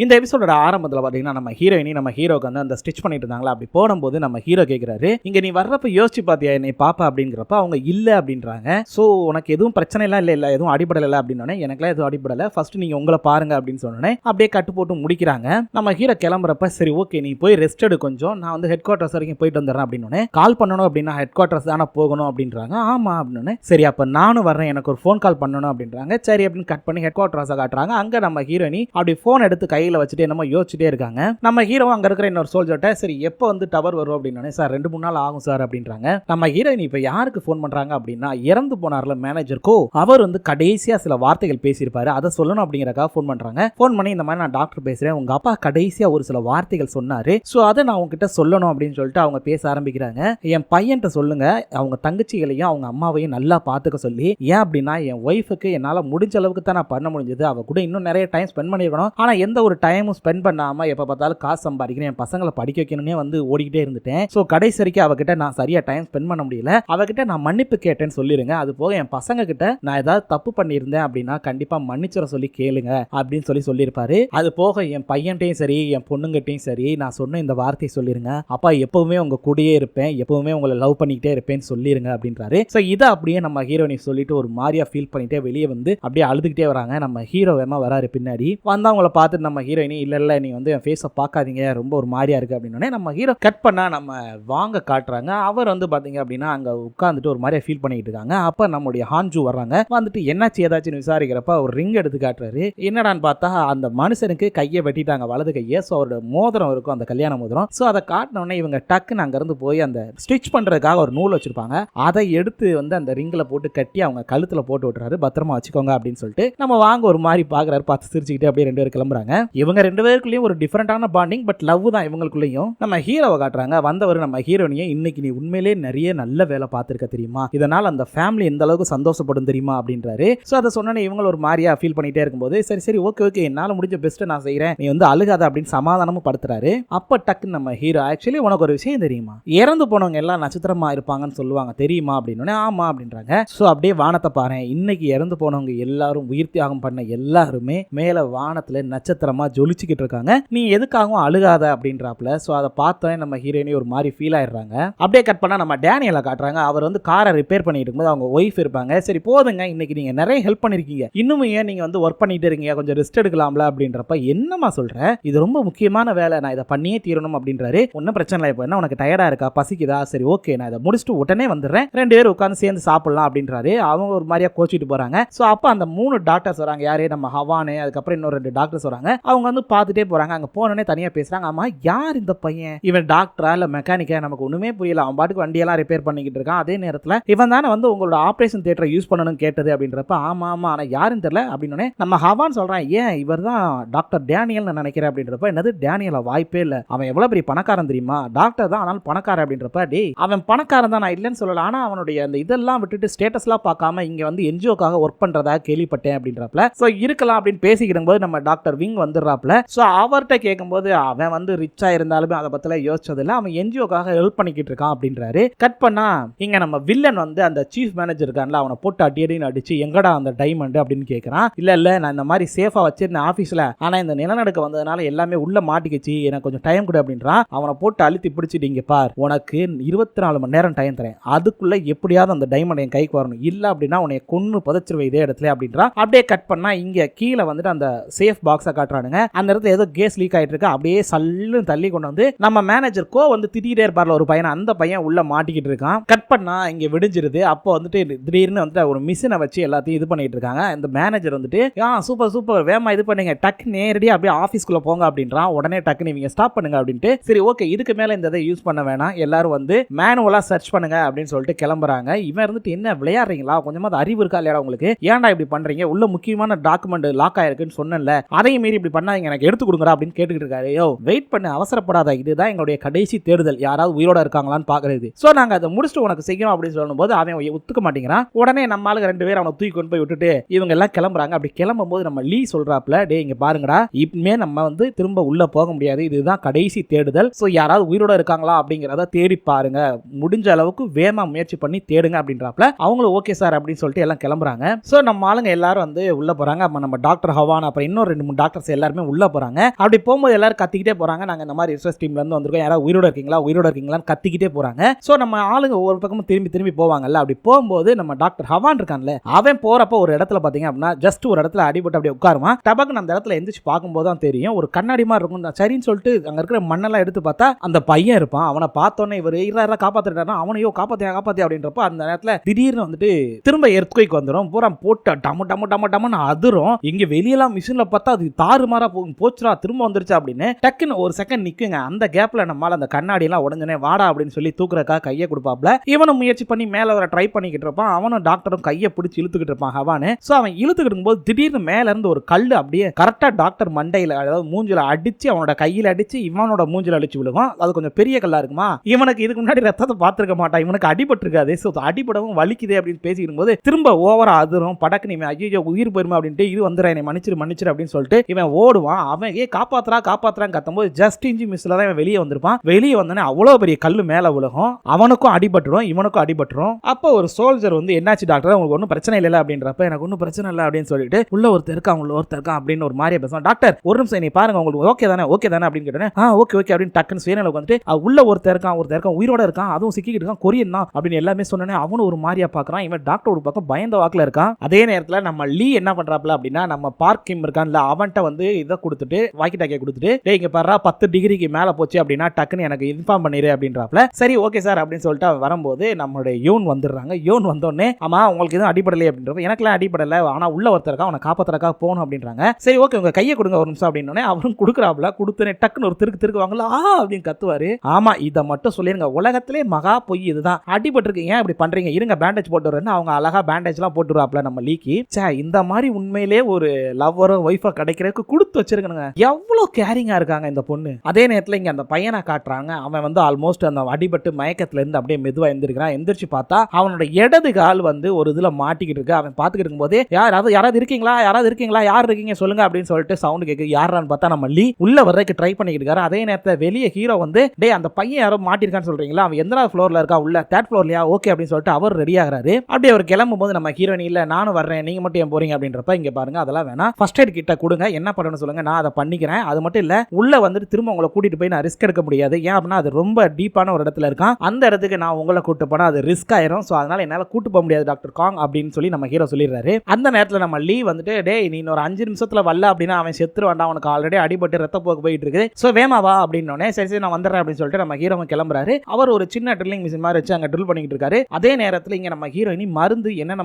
இந்த எபிசோடோட ஆரம்பத்தில் பார்த்தீங்கன்னா நம்ம ஹீரோயினி நம்ம ஹீரோக்கு வந்து அந்த ஸ்டிச் பண்ணிட்டு இருந்தாங்களா, அப்படி போடும்போது நம்ம ஹீரோ கேட்குறாரு, இங்கே நீ வர்றப்ப யோசிச்சு பார்த்தியா என்னை பாப்பா அப்படிங்கிறப்ப அவங்க இல்லை அப்படின்றாங்க. ஸோ உனக்கு எதுவும் பிரச்சனை எல்லாம் இல்லை, எதுவும் அடிபடலை அப்படின்னோடனே எனக்குலாம் எதுவும் அடிபடலை, ஃபர்ஸ்ட் நீங்கள் உங்களை பாருங்க அப்படின்னு சொன்னோன்னே அப்படியே கட்டு போட்டு முடிக்கிறாங்க. நம்ம ஹீரோ கிளம்புறப்ப சரி ஓகே நீ போய் ரெஸ்ட் எடு கொஞ்சம், நான் வந்து ஹெட் குவார்ட்டர்ஸ் வரைக்கும் போயிட்டு வந்துடுறேன் அப்படின்னு கால் பண்ணணும் அப்படின்னா ஹெட் குவார்ட்டர்ஸ் தானே போகணும் அப்படின்றாங்க. ஆமா அப்படின்னு சரி அப்போ நானும் வர்றேன், எனக்கு ஒரு ஃபோன் கால் பண்ணணும் அப்படின்றாங்க. சரி அப்படின்னு கட் பண்ணி ஹெட் குவார்ட்டர்ஸை காட்டுறாங்க. அங்கே நம்ம ஹீரோயினி அப்படி ஃபோன் எடுத்து கையில் வச்சுட்டு என்னமோ யோசிச்சுட்டே இருக்காங்க. நம்ம ஹீரோ அங்கே இருக்கிற இன்னொரு சோல்ஜர்ட்ட சரி எப்போ வந்து டவர் வரும் அப்படின்னு சார் 2-3 நாள் ஆகும் சார் அப்படின்றாங்க. நம்ம ஹீரோயினி இப்போ யாருக்கு ஃபோன் பண்ணுறாங்க அப்படின்னா இறந்து போனார்ல மேனேஜருக்கோ, அவர் வந்து கடைசியாக சில வார்த்தைகள் பேசியிருப்பாரு, அதை சொல்லணும் அப்படிங்கிறக்காக ஃபோன் பண்ணுறாங்க. ஃபோன் பண்ணி இந்த மாதிரி நான் டாக்டர் பேசுகிறேன், உங்கள் அப்பா கடைசியாக ஒரு சில வார்த்தைகள் சொன்னார், ஸோ அதை நான் உங்ககிட்ட சொல்லணும் அப்படின்னு சொல்லிட்டு அவங்க பேச ஆரம்பிக்கிறாங்க. என் பையன்கிட்ட சொல்லுங்க அவங்க தங்கச்சிகளையும் அவங்க அம்மாவையும் நல்லா பார்த்துக்க சொல்லி, ஏன் அப்படின்னா என் ஒய்ஃபுக்கு என்னால் முடிஞ்ச அளவுக்கு தான் நான் பண்ண முடிஞ்சது, அவ கூட இன்னும் நிறைய டைம் ஸ்பெண்ட் பண்ணிருக்கணும், ஆனால் எந்த ஒரு டைமும் ஸ்பெண்ட் பண்ணாமல் எப்போ பார்த்தாலும் காசு சம்பாதிக்கிறேன், என் பசங்களை படிக்க வைக்கணும்னே வந்து ஓடிக்கிட்டே இருந்துட்டேன். ஸோ கடைசி வரைக்கும் அவகிட்ட நான் சரியாக டைம் ஸ்பெண்ட் பண்ண முடியல, அவகிட்ட நான் மன்னிப்பு கேட்டேன்னு சொல்லிடுங்க, அது போக என் பசங்க கிட்ட நான் ஏதாவது தப்பு பண்ணியிருந்தேன் அப்படின்னா கண்டிப்பாக மன்னிச்சுற சொல்லி கேளுங்க அப்படின்னு சொல்லியிருப்பாரு. அது போக என் பையன்ட்டையும் சரி என் பொண்ணுங்கிட்டையும் சரி நான் சொன்ன இந்த வார்த்தையை சொல்லிருங்க, அப்பா எப்பவுமே உங்க கூடயே இருப்பேன், எப்பவுமே உங்களை லவ் பண்ணிக்கிட்டே இருப்பேன்னு சொல்லிருங்க அப்படின்றாரு. ஸோ இதை அப்படியே நம்ம ஹீரோயினி சொல்லிட்டு ஒரு மாதிரியா ஃபீல் பண்ணிட்டே வெளியே வந்து அப்படியே அழுதுகிட்டே வராங்க. நம்ம ஹீரோ வேமா வராரு பின்னாடி வந்து அவங்கள பார்த்துட்டு நம்ம ஹீரோயினி இல்ல நீ வந்து என் ஃபேஸை பார்க்காதீங்க ரொம்ப ஒரு மாதிரியா இருக்கு அப்படின்னு நம்ம ஹீரோ கட் பண்ணா நம்ம வாங்க காட்டுறாங்க. அவர் வந்து பாத்தீங்க அப்படின்னா அங்க உட்கார்ந்துட்டு ஒரு மாதிரியா ஃபீல் பண்ணிட்டு இருக்காங்க. அப்ப நம்முடைய ஹான்ஜு வர்றாங்க, வந்துட்டு என்னாச்சு ஏதாச்சும் விசாரிக்கிறப்ப ஒரு ரிங் எடுத்து காட்டுறாரு. என்னடான்னு பார்த்தா அந்த மனுஷனுக்கு கையை வெட்டிட்டாங்க, வலது கையை. ஸோ அவரோட மோதிரம் இருக்கும், அந்த கல்யாண மோதிரம். ஸோ அதை காட்டினோடனே இவங்க டக்குன்னு அங்கிருந்து போய் அந்த ஸ்டிச் பண்றதுக்காக ஒரு நூல் வச்சிருப்பாங்க, அதை எடுத்து வந்து அந்த ரிங்கில் போட்டு கட்டி அவங்க கழுத்துல போட்டு விட்டுறாரு, பத்திரமா வச்சுக்கோங்க அப்படின்னு சொல்லிட்டு நம்ம வாங்க ஒரு மாதிரி பாக்குறாரு. பார்த்து சிரிச்சுக்கிட்டு அப்படியே 2 பேரும் கிளம்புறாங்க. இவங்க 2 பேருக்குள்ளேயும் ஒரு டிஃபரெண்டான பாண்டிங், பட் லவ் தான் இவங்களுக்குள்ளேயும். நம்ம ஹீரோவை காட்டுறாங்க. வந்தவர் நம்ம ஹீரோனியை இன்னைக்கு நீ உண்மையிலே நிறைய நல்ல வேலை பார்த்துருக்க தெரியுமா, இதனால் அந்த ஃபேமிலி எந்த அளவுக்கு சந்தோஷப்படும் தெரியுமா அப்படின்றாரு. ஸோ அதை சொன்னோன்னே இவங்க ஒரு மாதிரியா ஃபீல் பண்ணிட்டே இருக்கும்போது சரி ஓகே என்னால் முடிஞ்ச பெஸ்ட்டை நான் செய்கிறேன், நீ வந்து அழுகாத அப்படின்னு சமாதானமும் படுத்துறாரு. அப்போ டக்குன்னு நம்ம ஹீரோ ஆக்சுவலி உனக்கு ஒரு விஷயம் தெரியுமா, இறந்து போனவங்க எல்லாம் நட்சத்திரமா இருப்பாங்கன்னு சொல்லுவாங்க தெரியுமா அப்படின்னு. ஆமா அப்படின்றாங்க. ஸோ அப்படியே வானத்தை பாரு, இன்னைக்கு இறந்து போனவங்க எல்லாரும் உயிர் தியாகம் பண்ண எல்லாருமே மேல வானத்துல நட்சத்திரமா ஜொலிச்சுக்கிட்டு இருக்காங்க, நீ எதுக்காகவும் அழுகாத அப்படின்றாப்ல. ஸோ அதை பார்த்தோன்னே நம்ம ஹீரோயினி ஒரு மாதிரி ஃபீல் ஆயிடுறாங்க. அப்படியே கட் பண்ணா நம்ம டேனியலை காட்டுறாங்க. அவர் வந்து காரை ரிப்பேர் பண்ணிட்டு இருக்கும்போது அவங்க ஒய்ஃப் இருப்பாங்க. சரி போதுங்க, இன்னைக்கு நீங்க நிறைய ஹெல்ப் பண்ணிருக்கீங்க, இன்னும் ஏன் நீங்க வந்து ஒர்க் பண்ணிட்டு இருக்கீங்க, கொஞ்சம் ரெஸ்ட் எடுக்கலாம்ல அப்படின்றப்ப என்னமா சொல்ற, இது ரொம்ப முக்கியமான வேலை, நான் இதை பண்ணியே தீரணும் அப்படின்றாரு. ஒன்றும் பிரச்சனை இல்லை, இப்போ என்ன உனக்கு டயர்டா இருக்கா, பசிக்குதா, சரி ஓகே நான் இதை முடிச்சுட்டு உடனே வந்துடுறேன், 2 பேரும் உட்காந்து சேர்ந்து சாப்பிடலாம் அப்படின்றாரு. அவங்க ஒரு மாதிரியா கோச்சிட்டு போறாங்க. ஸோ அப்போ அந்த 3 டாக்டர்ஸ் வராங்க, யாரே நம்ம ஹவானு, அதுக்கப்புறம் இன்னொரு 2 டாக்டர்ஸ் வராங்க. அவங்க வந்து பார்த்துட்டே போறாங்க. அங்கே போனோடனே தனியாக பேசுறாங்க. ஆமா யார் இந்த பையன், இவன் டாக்டரா இல்லை மெக்கானிக்கா, நமக்கு ஒண்ணுமே புரியல, அவன் பாட்டுக்கு வண்டியெல்லாம் ரிப்பேர் பண்ணிக்கிட்டு இருக்கான், அதே நேரத்தில் இவன் தானே வந்து உங்களோட ஆப்ரேஷன் தியேட்டரை யூஸ் பண்ணணும்னு கேட்டது அப்படின்றப்ப ஆமா ஆனால் யாருன்னு தெரியல அப்படின்னு நம்ம ஹவான் சொல்றான். ஏன் இவர் தான் டாக்டர் டேனியல் நினைக்கிறேன் அப்படின்றப்ப என்னது டேனியல, வாய்ப்பே இல்லை, அவன் எவ்வளவு பெரிய பணக்காரன் தெரியுமா, டாக்டர் தான் ஆனால் பணக்காரன் அப்படின்றப்ப டே அவன் பணக்காரன் தான் நான் இல்லைன்னு சொல்லல, ஆனா அவனுடைய அந்த இதெல்லாம் விட்டுட்டு ஸ்டேட்டஸ்லாம் பார்க்காம இங்க வந்து என்ஜிஓக்காக ஒர்க் பண்றதா கேள்விப்பட்டேன் அப்படின்றப்ப ஸோ இருக்கலாம் அப்படின்னு பேசிக்கிடும் போது நம்ம டாக்டர் விங் வந்துடுறாப்ல. ஸோ அவர்கிட்ட கேட்கும்போது அவன் வந்து ரிச்சா இருந்தாலுமே அதை பத்தில யோசிச்சதில்லை, அவன் என்ஜிஓக்காக ஹெல்ப் பண்ணிக்கிட்டு இருக்கான் அப்படின்றாரு. கட் பண்ணா இங்க நம்ம வில்லன் வந்து அந்த சீஃப் மேனேஜர் இருக்கான்ல, அவனை போட்டு அடியடின்னு அடிச்சு எங்கடா அந்த டைமண்ட் அப்படின்னு கேட்கறான். இல்ல நான் இந்த மாதிரி சேஃபா வச்சிருந்தேன் ஆபீஸ்ல, ஆனா இந்த நிலநடுக்க வந்ததுனால எல்லாமே உள்ள மாட்டிக்கிச்சு, எனக்கு கொஞ்சம் டைம் கொடு அப்படின்றான். அவனை போட்டு அழுத்தி பிடிச்சிட்டு இங்க பார், உனக்கு 24 மணி நேரம் டைம் தரேன், அதுக்குள்ள எப்படியாவது அந்த டைமண்ட் என் கைக்கு வரணும், இல்ல அப்படின்னா உன்னை கொன்னு புதைச்சிருவே இதே இடத்துல அப்படின்றான். அப்படியே கட் பண்ணா இங்க கீழே வந்துட்டு அந்த சேஃப் பாக்ஸை காட்டுறானுங்க. அந்த இடத்துல ஏதோ கேஸ் லீக் ஆயிட்டு இருக்கு. அப்படியே சல்லு தள்ளி கொண்டு வந்து நம்ம மேனேஜர் கோ வந்து திடீரே இருப்பார்ல ஒரு பையன், அந்த பையன் உள்ள மாட்டிக்கிட்டு இருக்கான். கட் பண்ணா இங்க விடிஞ்சிருது. அப்போ வந்துட்டு திடீர்னு வந்துட்டு ஒரு மிஷினை வச்சு எல்லாத்தையும் இது பண்ணிட்டு இருக்காங்க. இந்த மேனேஜர் வந்துட்டு சூப்பர் வேமா இது பண்ணுங்க, டக்கு நேரடியாக அப்படியே ஆஃபீஸ்க்குள்ள போங்க அப்படின்றான். உடனே டக்குன்னு இவங்க ஸ்டாப் பண்ணுங்க அப்படின்ட்டு சரி ஓகே இதுக்கு மேல இந்த இதை யூஸ் பண்ண வேணாம், எல்லாரும் வந்து மேனுவலா சர்ச் பண்ணுங்க அப்படின்னு சொல்லிட்டு கிளம்புறாங்க. இவன் இருந்துட்டு என்ன விளையாடுறீங்களா, கொஞ்சமாவது அறிவு இருக்கா இல்லையா உங்களுக்கு, ஏன்டா இப்படி பண்றீங்க, உள்ள முக்கியமான டாக்குமெண்ட் லாக் ஆயிருக்குன்னு சொன்னேன்ல, அதையும் மீறி இப்படி பண்ணாதீங்க, எனக்கு எடுத்து கொடுங்கடா அப்படின்னு கேட்டுக்கிட்டு இருக்காரு. யோ வெயிட் பண்ணு, அவசரப்படாத, இதுதான் எங்களுடைய கடைசி தேடுதல், யாராவது உயிரோட இருக்காங்களான்னு பாக்குறது, சோ நாங்க அதை முடிச்சுட்டு உனக்கு செய்யணும் அப்படின்னு சொல்லும் போது அவன் ஒத்துக்க மாட்டேங்கிறான். உடனே நம்ம ஆளுங்க 2 பேரும் அவனை தூக்கி கொண்டு போய் விட்டுட்டு இவங்க எல்லாம் கிளம்புறாங்க. அப்படி கிளம்பும் போது நம்ம லீ சொல்றாப்ல, டே இங்க பாருங்கடா, இனிமே நம்ம வந்து திரும்ப உள்ள போக முடியாது, இதுதான் கடைசி தேடுதல், சோ யாராவது உயிரோட இருக்காங்களா அப்படிங்கறத தேடி பாருங்க, முடிஞ்ச அளவுக்கு வேகமா முயற்சி பண்ணி தேடுங்க அப்படின்றாப்ல. அவங்களும் ஓகே சார் அப்படின்னு சொல்லிட்டு எல்லாம் கிளம்புறாங்க. சோ நம்ம ஆளுங்க எல்லாரும் வந்து உள்ள போறாங்க. நம்ம டாக்டர் ஹவான் அப்புறம் இன்னும் 2-3 டாக்டர்ஸ் எல்லாரும் எல்லாருமே உள்ள போறாங்க. அப்படி போகும்போது எல்லாரும் கத்திக்கிட்டே போறாங்க. நாங்க இந்த மாதிரி ரிசர்ச் டீம்ல இருந்து வந்திருக்கோம், யாராவது உயிரோட இருக்கீங்களான்னு கத்திக்கிட்டே போறாங்க. சோ நம்ம ஆளுங்க ஒவ்வொரு பக்கமும் திரும்பி போவாங்கல்ல. அப்படி போகும்போது நம்ம டாக்டர் ஹவான் இருக்கான்ல, அவன் போறப்ப ஒரு இடத்துல பாத்தீங்க அப்படின்னா ஜஸ்ட் ஒரு இடத்துல அடிபட்டு அப்படியே உட்காருமா. டபக்குன்னு அந்த இடத்துல எந்திரிச்சு பார்க்கும்போது தான் தெரியும் ஒரு கண்ணாடி மாதிரி இருக்கும். சரின்னு சொல்லிட்டு அங்க இருக்கிற மண்ணெல்லாம் எடுத்து பார்த்தா அந்த பையன் இருப்பான். அவனை பார்த்தோன்னே இவர் காப்பாத்திட்டாருன்னா அவனையோ காப்பாத்தியா அப்படின்றப்ப அந்த நேரத்துல திடீர்னு வந்துட்டு திரும்ப எர்த்குவேக் வந்துடும். பூரா போட்டு டமன்னு அதிரும். இங்க வெளியெல்லாம் மிஷின்ல பார்த்தா அது தாறுமாறா போச்சுடா திரும்ப வந்துருச்சா அப்படின்னு டக்குன்னு ஒரு செகண்ட் நிக்குங்க. அந்த கேப்ல நம்மால அந்த கண்ணாடி எல்லாம் உடஞ்சனே வாடா அப்படின்னு சொல்லி தூக்குறக்கா கையை கொடுப்பாப்ல. இவனும் முயற்சி பண்ணி மேல வர ட்ரை பண்ணிக்கிட்டு இருப்பான். அவனும் டாக்டரும் கையை பிடிச்சி இழுத்துக்கிட்டு இருப்பான் ஹவானு. சோ அவன் இழுத்துக்கிட்டு இருக்கும்போது திடீர்னு மேல இருந்து ஒரு கல்லு அப்படியே கரெக்டா டாக்டர் மண்டையில, அதாவது மூஞ்சில அடிச்சு அவனோட கையில அடிச்சு இவனோட மூஞ்சில அடிச்சு விழுகும். அது கொஞ்சம் பெரிய கல்லா இருக்குமா. இவனுக்கு இதுக்கு முன்னாடி ரத்தத்தை பார்த்திருக்க மாட்டான். இவனுக்கு அடிபட்டு இருக்காது. சோ அடிபடவும் வலிக்குதே அப்படின்னு பேசிட்டு போது திரும்ப ஓவரா அதிரும். படக்கு நீ ஐயோ உயிர் போயிருமா அப்படின்ட்டு இது வந்துடுற என்னை மன்னிச்சிரு அப்படின்னு சொல்லிட்டு இவன் ஓடுவான். அவன் காப்பாத்துறான்னு கத்தும்போது ஜஸ்ட் இன்ஜி மிஸ்ல தான் இவன் வெளியே வந்திருப்பான். வெளியே வந்தோடனே அவ்வளோ பெரிய கல்லு மேல விழுகும். அவனுக்கும் அடிபட்டுரும், இவனுக்கும் அடிபட்டுரும். அப்போ ஒரு சோல்ஜர் வந்து என்னாச்சு டாக்டர், உங்களுக்கு ஒன்றும் பிரச்சனை இல்லை அப்படின்றப்ப எனக்கு ஒன்றும் பிரச்சனை இல்லை அப்படின்னு சொல்லிட்டு உள்ள ஒருத்தர் இருக்கான் அப்படின்னு ஒரு மாதிரியா பேசுவான். டாக்டர் ஒரு நிமிஷம் நீ பாருங்க உங்களுக்கு ஓகே தானே அப்படின்னு கேட்டேன். ஓகே அப்படின்னு டக்குன்னு சுயநலம் வந்துட்டு உள்ள ஒருத்தர் இருக்கான் உயிரோட இருக்கான், அதுவும் சிக்கிட்டு இருக்கான், கொரியன் தான் அப்படின்னு எல்லாமே சொன்னேன். அவனும் ஒரு மாதிரியா பாக்குறான். இவன் டாக்டர் ஒரு பக்கம் பயந்த வாக்குல இருக்கான். அதே நேரத்தில் நம்ம லீ என்ன பண்றாப்ல அப்படின்னா நம்ம பார்க் கிம் இருக்கான்ல அவன்கிட்ட வந்து இதை கொடுத்துட்டு வாக்கி டாக்கியை கொடுத்துட்டு இங்க பாரு 10 டிகிரிக்கு மேல போச்சு அப்படின்னா டக்குன்னு எனக்கு இன்ஃபார்ம் பண்ணிரு அப்படின்றாப்ல. சரி ஓகே சார் அப்படின்னு சொல்லிட்டு அவன் வரும்போது நம்மளுடைய யோன் வந்துடுறாங்க. யோன் வந்தோடனே ஆமா உங்களுக்கு எதுவும் அடிப்படலை அப்படின்றப்ப எனக்குலாம் அடிப்படலை, ஆனா உள்ள ஒருத்தர் இருக்கா அவனை காப்பாத்துறதுக்காக போகணும் அப்படின்றாங்க. சரி ஓகே உங்க கையை கொடுங்க ஒரு நிமிஷம் அப்படின்னு அவரும் கொடுக்குறாப்ல. கொடுத்தனே டக்குன்னு ஒரு திருக்கு வாங்கல அப்படின்னு கத்துவாரு. ஆமா இதை மட்டும் சொல்லிருங்க, உலகத்திலே மகா பொய் இதுதான், அடிபட்டு ஏன் இப்படி பண்றீங்க, இருங்க பேண்டேஜ் போட்டு வரேன்னு அவங்க அழகா பேண்டேஜ் எல்லாம் போட்டுருவாப்ல நம்ம லீக்கி. இந்த மாதிரி உண்மையிலே ஒரு லவ்வரோ ஒய்ஃபா கிடைக்கிறதுக்கு கொடுத்து வச்சிருக்கணுங்க. எவ்வளவு கேரிங்கா இருக்காங்க இந்த பொண்ணு. அதே நேரத்தில் இங்க அந்த பையனை காட்டுறாங்க. அவன் வந்து ஆல்மோஸ்ட் அந்த அடிபட்டு மயக்கத்துல இருந்து அப்படியே மெதுவா எந்திரிக்கிறான். எந்திரிச்சு பார்த்தா அவனோட இடது கால் வந்து ஒரு இதுல மாட்டிக்கிட்டு இருக்கு. அவன் பாத்துக்கிட்டு இருக்கும்போது யாராவது இருக்கீங்களா யார் இருக்கீங்க சொல்லுங்க அப்படின்னு சொல்லிட்டு சவுண்ட் கேட்குது. யாரான்னு பார்த்தா நம்ம லீ உள்ள வர்றதுக்கு ட்ரை பண்ணிக்கிட்டு இருக்காரு. அதே நேரத்தில் வெளியே ஹீரோ வந்து டேய் அந்த பையன் யாரோ மாட்டிருக்கான்னு சொல்றீங்களா, அவன் எந்த ஃப்ளோர்ல இருக்கா, உள்ள 3rd ஃப்ளோர்லயா, ஓகே அப்படின்னு சொல்லிட்டு அவர் ரெடி ஆகிறாரு. அப்படியே அவர் கிளம்பும் போது நம்ம ஹீரோயின் இல்ல நானும் வர்றேன் நீங்க மட்டும் ஏன் போறீங்க அப்படின்றப்ப இங்க பாருங்க அதெல்லாம் வேணாம், ஃபர்ஸ்ட் எய்ட் கிட்ட கொடுங்க, என்ன பண்ணணும்னு சொல்லுங்க நான் அதை பண்ணிக்கிறேன். அது மட்டும் இல்ல உள்ள வந்துட்டு திரும்ப உங்களை கூட்டிட்டு போய் நான் ரிஸ்க் எடுக்க முடியாது, ஏன் அப்படின்னா அது ரொம்ப டீப்பான ஒரு இடத்துல இருக்கான், அந்த இடத்துக்கு நான் உங்களை கூட்டு போனா அது ரிஸ்க் ஆயிரும், சோ அதனால என்னால கூட்டு போக முடியாது டாக்டர் காங் அப்படின்னு சொல்லி நம்ம ஹீரோ சொல்லிடுறாரு. அந்த நேரத்தில் நம்ம லீ வந்துட்டு டேய் நீ ஒரு 5 நிமிஷத்துல வரல அப்படின்னா அவன் செத்துரு வேண்டாம், அவனுக்கு ஆல்ரெடி அடிபட்டு ரத்த போக்கு போயிட்டு இருக்கு, சோ வேமாவா அப்படின்னு சரி நான் வந்துடுறேன் அப்படின்னு சொல்லிட்டு நம்ம ஹீரோ கிளம்புறாரு. அவர் ஒரு சின்ன ட்ரில்லிங் மிஷின் மாதிரி வச்சு அங்க ட்ரில் பண்ணிட்டு இருக்காரு. அதே நேரத்தில் இங்க நம்ம ஹீரோயினி மருந்து என்னென்ன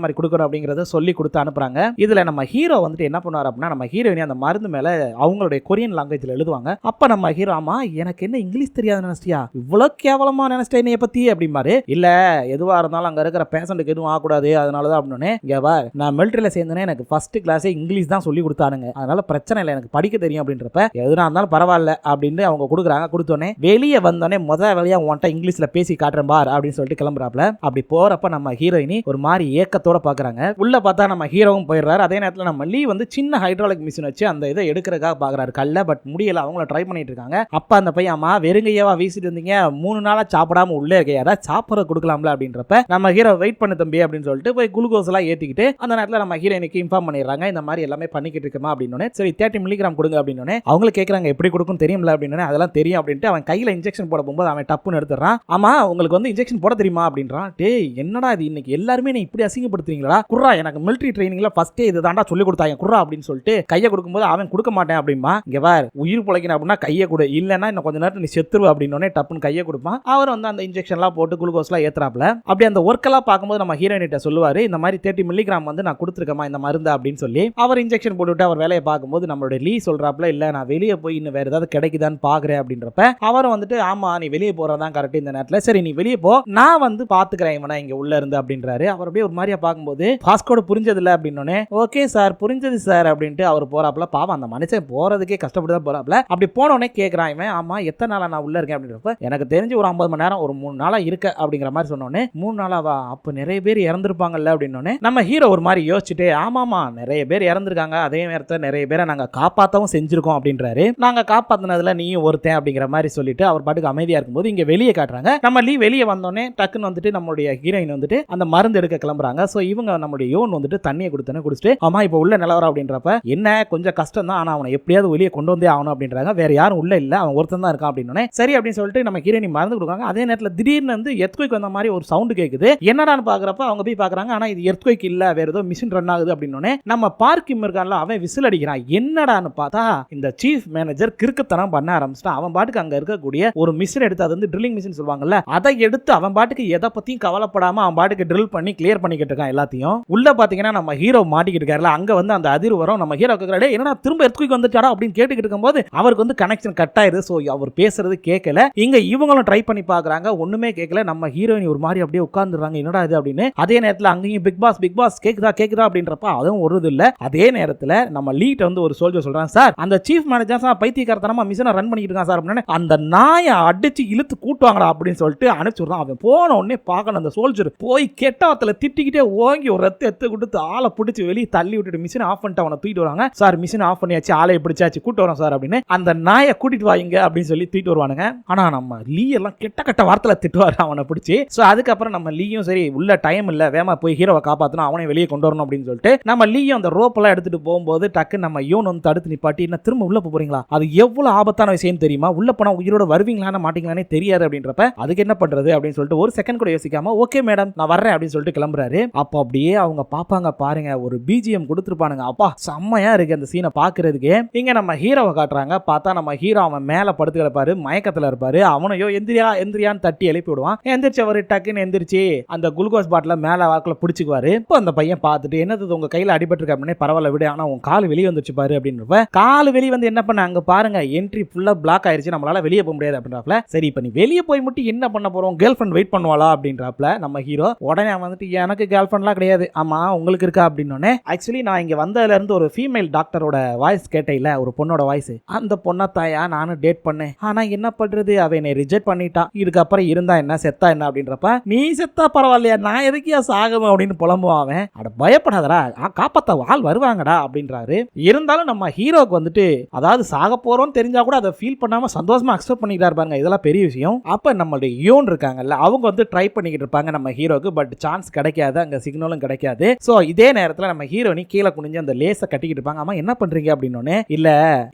மாதிரி கொடுக்கணும் அப்படிங்கறத சொல்லி கொடுத்து அனுப்புறாங்க. இதுல நம்ம ஹீரோ வந்துட்டு என்ன பண்ணுவார் அப்படின்னா நம்ம ஹீரோயினி அந்த மருந்து மேல அவங்களுடைய கொரியன் லாங்குவேஜ்ல எழுதுவாங்க. அப்ப நம்ம ஹீரோ ஆமா எனக்கு என்ன இங்கிலீஷ் தெரியாது நினைச்சியா, இவ்வளவு கேவலமா நினைச்சிட்டே என்னைய பத்தி அப்படிமாரு. இல்ல எதுவா இருந்தாலும் அங்க இருக்கிற பேஷண்ட்டுக்கு எதுவும் ஆகக்கூடாது அதனாலதான் அப்படின்னு இங்க வா நான் மிலிட்டரியில சேர்ந்தேனே எனக்கு ஃபர்ஸ்ட் கிளாஸே இங்கிலீஷ் தான் சொல்லி கொடுத்தானுங்க, அதனால பிரச்சனை இல்லை எனக்கு படிக்க தெரியும் அப்படின்றப்ப எதுனா இருந்தாலும் பரவாயில்ல அப்படின்னு அவங்க கொடுக்குறாங்க. கொடுத்தோன்னே வெளியே வந்தோடனே முதல் வேலையா உன்ட்ட இங்கிலீஷ்ல பேசி காட்டுறேன் பார் அப்படின்னு சொல்லிட்டு கிளம்புறாப்ல. அப்படி போறப்ப நம்ம ஹீரோயினி ஒரு மாதிரி ஏக்கத்தோட பாக்குறாங்க. உள்ள பார்த்தா நம்ம ஹீரோவும் போயிடுறாரு. அதே நேரத்தில் நம்ம லீ வந்து சின்ன ஹைட்ராலிக் மிஷின் வச்சு அந்த இதை எடுக்கிறதுக்காக பாக்குறாரு கல்ல, பட் முடியல, அவங்கள ட்ரை பண்ணிட்டு இருக்காங்க. அப்ப அந்த பையன் அம்மா வெறுங்கையாவா வீசிட்டு இருந்தீங்க 3 நாளா சாப்பிடாம உள்ளே இருக்க யாராவது சாப்பிட கொடுக்கலாம்ல அப்படின்றப்ப நம்ம ஹீரோ வெயிட் பண்ணு தம்பி அப்படின்னு சொல்லிட்டு போய் குளுக்கோஸ் எல்லாம் ஏத்திக்கிட்டு அந்த நேரத்தில் நம்ம ஹீரோயினுக்கு இன்ஃபார்ம் பண்ணிடுறாங்க இந்த மாதிரி எல்லாமே பண்ணிக்கிட்டு இருக்கமா அப்படின்னு. சரி 30 மில்லிகிராம் கொடுங்க அப்படின்னு அவங்கள கேட்கறாங்க எப்படி கொடுக்கும் தெரியும்ல அப்படின்னு. அதெல்லாம் தெரியும் அப்படின்ட்டு அவன் கையில இன்ஜெக்ஷன் போட போகும்போது அவன் டப்புன்னு எடுத்துறான். ஆமா உங்களுக்கு வந்து இன்ஜெக்ஷன் போட தெரியுமா அப்படின்றான். டேய் என்னடா இது இன்னைக்கு எல்லாருமே நீ இப்படி அசிங்கப்படுத்துறீங்களா, குர்ரா எனக்கு மிலிட்டரி ட்ரைனிங்ல ஃபர்ஸ்ட் இது தாண்டா சொல்லி கொடுத்தாங்க குர்ரா அப்படின்னு சொல்லிட்டு கையை கொடுக்கும்போது அவன் கொடுக்க மாட்டேன் அப்படிமா. இங்க வா உயிர் பிழைக்கணும் அப்படின்னா கையை கொடு, இல்லைன்னா இன்னும் கொஞ்ச நேரத்தில் நீ செத்துருவ அப்படின்னு டப்புன்னு கையை கொடுப்பான். அவர் வந்து அந்த இன்ஜெக்ஷன்லாம் போட்டு குளுக்கோஸ்லாம் ஏத்துறாப்ல. அப்படி அந்த ஒர்க் எல்லாம் பார்க்கும்போது நம்ம ஹீரோயினிட்ட சொல்லுவாரு இந்த மாதிரி 30 மில்லிகிராம் வந்து நான் கொடுத்துருக்கேமா இந்த மருந்து அப்படின்னு சொல்லி. அவர் இன்ஜெக்ஷன் போட்டுவிட்டு அவர் வேலையை பார்க்கும்போது நம்மளுடைய லீ சொல்றாப்ல இல்ல நான் வெளியே போய் இன்னும் வேற ஏதாவது கிடைக்குதான்னு பாக்குறேன் அப்படின்றப்ப அவர் வந்துட்டு ஆமா நீ வெளியே போறதான் கரெக்ட் இந்த நேரத்தில், சரி நீ வெளியே போ நான் வந்து பாத்துக்கிறேன் இவனை இங்க உள்ள இருந்து அப்படின்றாரு. அவர் அப்படியே ஒரு மாதிரியா பார்க்கும்போது பாஸ்கோட புரிஞ்சது இல்ல அப்படின்னு ஓகே சார் புரிஞ்சது சார் அப்படின்ட்டு அவர் போறாப்ல. பாவம் அந்த மனுஷன் போறதுக்கே கஷ்டப்பட்டு தான் போறாப்ல. அப்படி போனோடனே கேட்கறான் இவன் ஆமா எத்தனை நாளா நான் உள்ள இருக்கேன் அப்படின்றப்ப எனக்கு தெரிஞ்சு ஒரு 50 மணி நேரம் ஒரு 3 நாளா இருக்க அப்படிங்கிற மாதிரி சொன்னோன்னே 3 நாளாவா அப்ப நிறைய பேர் இறந்துருப்பாங்கல்ல அப்படின்னு நம்ம ஹீரோ ஒரு மாதிரி யோசிச்சுட்டு ஆமாமா நிறைய பேர் இறந்துருக்காங்க, அதே நேரத்தில் நிறைய பேரை நாங்க காப்பாற்றவும் செஞ்சிருக்கோம் அப்படின்றாரு. நாங்க காப்பாத்தினதுல நீயும் ஒருத்தன் அப்படிங்கிற மாதிரி சொல்லிட்டு அவர் பாட்டுக்கு அமைதியா இருக்கும்போது இங்க வெளியே காட்டுறாங்க. நம்ம லீ வெளியே வந்தோடனே டக்குன்னு வந்துட்டு நம்மளுடைய ஹீரோயின் வந்துட்டு அந்த மருந்து எடுக்க கிளம்புறாங்க. சோ இவங்க நம்மளுடைய யோன் வந்துட்டு தண்ணியை குடிச்சுட்டு ஆமா இப்ப உள்ள நிலவரம் அப்படின்றப்ப என்ன கொஞ்சம் கஷ்டம் தான், ஆனா அவனை எப்படியாவது வெளியே கொண்டு வந்தே ஆகணும் அப்படின்றாங்க. வேற யாரும் உள்ள இல்ல, அவன் ஒருத்தன் தான் இருக்கான் அப்படின்னு. சரி அப்படின்னு சொல்லிட்டு நம்ம ஹீரோயினி மருந்து கொடுக்குறாங்க. அதே நேரத்தில் திடீர்னு வந்து எர்த்குவேக் வந்த மாதிரி ஒரு சவுண்ட் கேக்குது. என்னடான்னு பாக்குறப்ப அவங்க போய் பாக்குறாங்க, ஆனா இது எர்த்குவேக் இல்ல, வேற ஏதோ மிஷின் ரன் ஆகுது அப்படின்னு. நம்ம பார்க்கிம் இருக்கான்ல, அவன் விசில் அடிக்கிறான். என்னடான்னு பார்த்தா இந்த சீஃப் மேனேஜர் கிறுக்குத்தனம் பண்ண ஆரம்பிச்சிட்டான். அவன் பாட்டுக்கு அங்க இருக்கக்கூடிய ஒரு மிஷின் எடுத்து, அது வந்து ட்ரில்லிங் மிஷின் சொல்லுவாங்கல்ல, அதை எடுத்து அவன் பாட்டுக்கு எதை பத்தியும் கவலைப்படாம அவன் பாட்டுக்கு ட்ரில் பண்ணி கிளியர் பண்ணிக்கிட்டு இருக்கான் எல்லாத்தையும். உள்ள பாத்தீங்கன்னா நம்ம ஹீரோ மாட்டிக்கிட்டு இருக்காருல, அங்க வந்து அந்த அதிர் வரும். நம்ம ஹீரோ கேக்குறாரு, என்னடா திரும்ப எர்த்குவேக் வந்துட்டாரா அப்படின்னு கேட்டுக்கிட்டு இருக்கும்போது அவருக்கு வந்து கனெக்ஷன் கட் ஆயிருது. சோ அவர் பேசுறது கேட்கல. இங்க இவங்களும் ட்ரை பண்ணி பாக்குறாங்க, ஒண்ணுமே கேட்கல. நம்ம ஹீரோயின் ஒரு மாதிரி அப்படியே உட்கார்ந்துறாங்க, என்னடா இது அப்படின்னு. அதே நேரத்துல அங்கேயும் பிக் பாஸ் கேக்குதா அப்படின்றப்ப அதுவும் ஒரு இது இல்ல. அதே நேரத்துல நம்ம லீட் வந்து ஒரு சோல்ஜர் சொல்றாங்க, சார் அந்த சீஃப் மேனேஜர் சார் பைத்தியக்காரத்தனமா மிஷனை ரன் பண்ணிட்டு இருக்கான் சார் அப்படின்னு. அந்த நாயை அடிச்சு இழுத்து கூட்டுவாங்கடா அப்படின்னு சொல்லிட்டு அனுப்பிச்சுடுறான். அவன் போன உடனே பார்க்கணும், அந்த சோல்ஜர் போய் கெட்டவத்துல திட்டிக்கிட்டே ஓங்கி ஒரு ரத்த எடுத்து கொடுத்து ஆளை பிடிச்சி வெளியே தள்ளி விட்டுட்டு மிஷினை ஆஃப் பண்ணிட்டு அவனை தூக்கிட்டு வராங்க. சார் மிஷினை ஆஃப் பண்ணியாச்சு, ஆளை பிடிச்சாச்சு, கூட்டு வரோம் சார் அப்படின்னு. அந்த நாயை கூட்டிட்டு வாங்க அப்படின்னு சொல்லி தூக்கிட்டு வருவானுங்க. ஆனா நம்ம லீ எல்லாம் கெட்ட வார்த்தையில திட்டுவார் அவனை பிடிச்சி. சோ அதுக்கப்புறம் நம்ம லீயும் சரி உள்ள டைம் இல்ல, வேமா போய் ஹீரோவை காப்பாற்றணும், அவனை வெளியே கொண்டு வரணும் அப்படின்னு சொல்லிட்டு நம்ம லீயும் அந்த ரோப் எல்லாம் எடுத்துட்டு போகும்போது டக்கு நம்ம யூன் வந்து தடுத்து நிப்பாட்டி, என்ன திரும்ப உள்ள போறீங்களா, அது எவ்வளவு ஆபத்தான விஷயம் தெரியுமா, உள்ள போனா உயிரோட வருவீங்களான்னு மாட்டீங்களானே தெரியாது அப்படின்றப்ப அதுக்கு என்ன பண்றது அப்படின்னு சொல்லிட்டு ஒரு செகண்ட் கூட யோசிக்காம ஓகே மேடம் நான் வர்றேன் அப்படின்னு சொல்லிட்டு கிளம்புறாரு. அப்போ அப்படியே அவங்க பாப்பாங்க பாருங்க, ஒரு பிஜிஎம் கொடுத்துருப்பானுங்க, அப்பா செம்மையா இருக்கு அந்த சீனை பாக்குறதுக்கு. இங்க நம்ம ஹீரோவை காட்டுறாங்க. பார்த்தா நம்ம ஹீரோ அவன் மேல படுத்து கிடப்பாரு, மயக்கத்துல இருப்பாரு. அவனையோ எந்திரியான்னு தட்டி எழுப்பி விடுவான். எந்திரிச்சு அவரு டக்குன்னு எந்திரிச்சு அந்த குளுக்கோஸ் பாட்டில மேல வாக்குல பிடிச்சிக்குவாரு. இப்போ அந்த பையன் பார்த்துட்டு என்னது உங்க கையில அடிபட்டு இருக்கு அப்படின்னு, பரவாயில்ல விடு, ஆனா உன் கால் வெளியே வந்துச்சு பாரு அப்படின்றப்ப கால் வெளியே வந்து என்ன பண்ண, அங்க பாருங்க என்ட்ரி ஃபுல்லா பிளாக் ஆயிருச்சு, நம்மளால வெளியே போக முடியாது அப்படின்றாப்ல. சரி இப்போ நீ வெளியே போய் மட்டும் என்ன பண்ண போறோம், கேர்ள் ஃப்ரெண்ட் வெயிட் பண்ணுவாளா அப்படின்றாப்ல நம்ம ஹீரோ. உடனே வந்துட்டு எனக்கு கேர்ள் ஃப்ரெண்ட்லாம் கிடையாது, ஆமா உங்களுக்கு இருக்கா அப்படின்னு. ஆக்சுவலி நான் இங்க வந்ததுல இருந்து ஒரு ஃபீமேல் டாக்டரோட வாய்ஸ் கேட்டையில, ஒரு பொண்ணோட வாய்ஸ், அந்த பொண்ணை தாயா நானும் டேட் பண்ணேன், ஆனா என்ன பண்றது அவ என்னை ரிஜெக்ட் பண்ணிட்டான், இதுக்கப்புறம் இருந்தா என்ன செத்தா என்ன அப்படின்றப்ப நீ செத்தா பரவாயில்லையா நான் எதுக்கியா சாகணும் அப்படின்னு புலம்புவான். அட பயப்படாதடா, காப்பாத்த ஆள் வருவாங்கடா அப்படின்றாரு. இருந்தாலும் நம்ம ஹீரோக்கு வந்துட்டு அதாவது சாக போறோம் தெரிஞ்சா கூட அதை ஃபீல் பண்ணாம சந்தோஷமா அக்செப்ட் பண்ணிக்கிறாரு பாருங்க, இதெல்லாம் பெரிய விஷயம். அப்ப நம்மளுடைய யோன் இருக்காங்கல்ல, அவங்க வந்து ட்ரை பண்ணிக்கிட்டு இருப்பாங்க நம்ம ஹீரோக்கு, பட் சான்ஸ் கிடைக்காது, அங்க சிக்னலும் கிடைக்காது. சோ இதே நேரத்துல நம்ம ஹீரோனி கீழே குனிஞ்சு அந்த லேஸ கட்டிக்கிட்டு இருப்பாங்க. ஆமா என்ன பண்றீங்க அப்படின்னு. இல்ல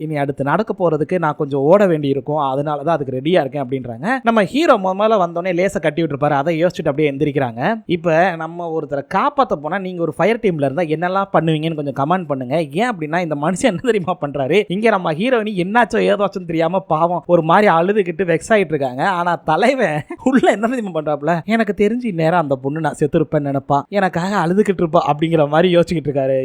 இனி அடுத்து நடக்க போறதுக்கு நான் கொஞ்சம் ஓட வேண்டி இருக்கும், அதனாலதான் அதுக்கு ரெடியா இருக்கேன் அப்படின்றாங்க. நம்ம ஹீரோ முதல்ல வந்தோடனே லேஸ கட்டி விட்டுருப்பாரு, அதை யோசிச்சுட்டு அப்படியே எந்திரிக்கிறாங்க. இப்ப நம்ம ஒருத்தரை காப்பாத்த போனா நீங்க ஒரு ஃபயர் டீம்ல இருந்தா என்னெல்லாம் பண்ணுவீங்கன்னு கொஞ்சம் கமெண்ட் பண்ணுங்க. ஏன் அப்படின்னா இந்த மனுஷன் என்ன தெரியுமா பண்றாரு, இங்க நம்ம ஹீரோயினி என்னாச்சோ ஏதாச்சும் தெரியாம பாவம் ஒரு மாதிரி அழுதுகிட்டு வெக்ஸ் ஆயிட்டு இருக்காங்க. ஆனா தலைவன் உள்ள என்ன தெரியுமா பண்றாப்ல, எனக்கு தெரிஞ்சு நேரம் அந்த பொண்ணு நான் செத்து இருப்பேன்னு நினைப்பா, எனக்காக அழுதுகிட்டு இருப்பா அப்படிங்கிற மாதிரி யோசிச்சுட்டு இருக்காரு.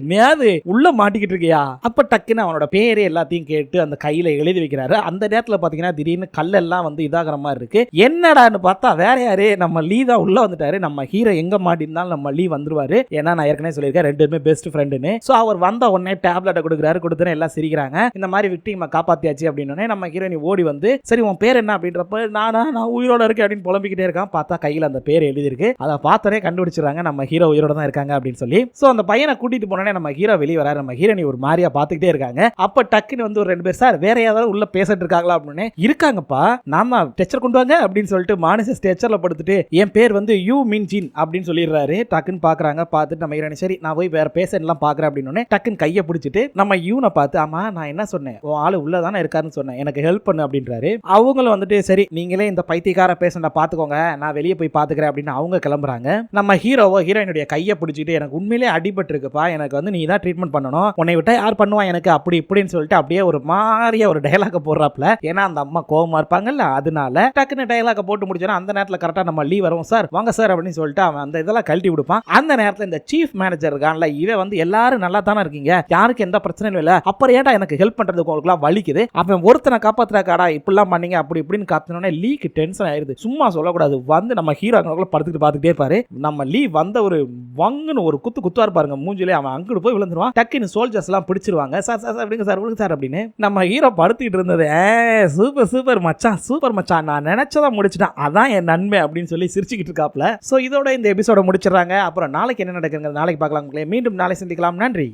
என்னையாவது உள்ள மாட்டிக்கிட்டு இருக்கியா. அப்ப டக்குன்னு அவனோட பேரு எல்லாத்தையும் கேட்டு அந்த கையில எழுதி வைக்கிறாரு. அந்த நேரத்துல பாத்தீங்கன்னா திடீர்னு கல்லெல்லாம் வந்து இதாகிற மாதிரி இருக்கு. என்னடான்னு பார்த்தா வேற யாரு, நம்ம லீ தான் உள்ள வந்துட்டாரு. நம்ம ஹீரோ எங்க மாட்டிருந்தாலும் நம்ம லீ வந்துருவாரு. ஏன்னா நான் ஏற்கனவே சொல்லியிருக்கேன் ரெண்டுமே பெஸ்ட் ஃப்ரெண்டுன்னு. சோ அவர் வந்த உடனே டேப்லெட்டை கொடுக்குறாரு, கொடுத்துன்னு எல்லாம் சிரிக்கிறாங்க. இந்த மாதிரி விக்டிமை காப்பாத்தியாச்சு அப்படின்னு நம்ம ஹீரோனி ஓடி வந்து சரி உன் பேர் என்ன அப்படின்றப்ப நான் உயிரோட இருக்கேன் அப்படின்னு புலம்பிக்கிட்டே இருக்கான். பார்த்தா கையில அந்த பேர் எழுதிருக்கு. அதை பார்த்தோன்னே கண்டுபிடிச்சிருக்காங்க நம்ம ஹீரோ உயிரோட தான் இருக்காங்க அப்படின்னு சொல்லி. சோ அந்த பையனை கூட்டிட்டு போனோடனே நம்ம ஹீரோ வெளியே வராரு. நம்ம ஹீரோனி ஒரு மாதிரியா பார்த்துக்கிட்டே இருக்காங்க. அப்ப டக்குன்னு வந்து ஒரு ரெண்டு பேர் சார் வேற யாராவது உள்ள பேசிட்டு இருக்காங்களா அப்படின்னு. இருக்காங்கப்பா, நான் தான் டெச்சர் கொண்டு வாங்க அப்படின்னு சொல்லிட்டு மானிசஸ் டெச்சர்ல படுத்துட்டு என் பேர் வந்து யூ மின் ஜின் அப்படின்னு சொல்லிடுறாரு. டக்குன்னு பாக்குறாங்க. பார்த்துட்டு நம்ம ஹீரோனி சரி நான் போய் வேற பேஷண்ட் எல்லாம் பாக்குறேன் அப்படின்னு டக்குன்னு கையை பிடிச்சிட்டு நம்ம யூனை பார்த்து ஆமா நான் என்ன சொன்னேன், உன் ஆளு உள்ளதானே இருக்காருன்னு சொன்னேன், எனக்கு ஹெல்ப் பண்ணு அப்படின்றாரு. அவங்களும் வந்துட்டு சரி நீங்களே இந்த பைத்தியக்கார பேஷண்ட பாத்துக்கோங்க, நான் வெளியே போய் பாத்துக்கிறேன் அப்படின்னு அவங்க கிளம்புறாங்க. நம்ம ஹீரோயினுடைய கையை பிடிச்சிட்டு எனக்கு உண்மையிலே அடிபட்டு இருக்குப்பா, எனக்கு வந்து நீ தான் ட்ரீட்மெண்ட் பண்ணணும், உன்னை விட்டா யார் பண்ணுவா எனக்கு அப்படி இப்படின்னு சொல்லிட்டு அப்படியே ஒரு மாதிரியா ஒரு டயலாக போடுறாப்ல. ஏன்னா அந்த அம்மா கோவமா இருப்பாங்கல்ல, அதனால டக்குன்னு டயலாக போட்டு முடிச்சோன்னா அந்த நேரத்தில் கரெக்டா நம்ம லீ வரும். சார் வாங்க சார் அப்படின்னு சொல்லிட்டு அவன் அந்த இதெல்லாம் கழட்டி விடுப்பான். அந்த நேரத்தில் இந்த சீஃப் மேனேஜர் இருக்கான்ல, இவன் வந்து எல்லாரும் நல்லா தானே இருக்கீங்க, யாருக்கு எந்த பிரச்சனையும் இல்லை, அப்புறம் ஏடா எனக்கு ஹெல்ப் பண்றதுக்கு உங்களுக்குலாம் வலிக்குது, அவன் ஒருத்தனை காப்பாத்துறாக்காடா இப்படிலாம் பண்ணீங்க அப்படி இப்படின்னு காத்தினோடனே லீக்கு டென்ஷன் ஆயிருது. சும்மா சொல்லக்கூடாது, வந்து நம்ம ஹீரோ படுத்துட்டு பார்த்துட்டே இருப்பாரு. நம்ம லீ வந்த ஒரு வங்குன்னு ஒரு குத்துவார் பாருங்க மூஞ்சிலே, அவன் அங்கிட்டு போய் விழுந்துருவான். டக்குன்னு சோல்ஜர்ஸ் எல்லாம் பிடிச்சிருவாங்க. சார் சார் அப்படிங்க சார் உங்களுக்கு சார் அப்படின்னு நம்ம ஹீரோ படுத்திட்டு இருந்தது. சூப்பர் சூப்பர் மச்சான், சூப்பர் மச்சான், நான் நினைச்சதா முடிச்சிட்டான், அதான் என் நன்மை அப்படின்னு சொல்லி சிரிச்சுக்கிட்டு இருக்காப்ல. சோ இதோட இந்த எபிசோட முடிச்சிடறாங்க. அப்புறம் நாளைக்கு என்ன நடக்குங்க நாளைக்கு பார்க்கலாம். மீண்டும் நாளை சந்திக்கலாம். நன்றி.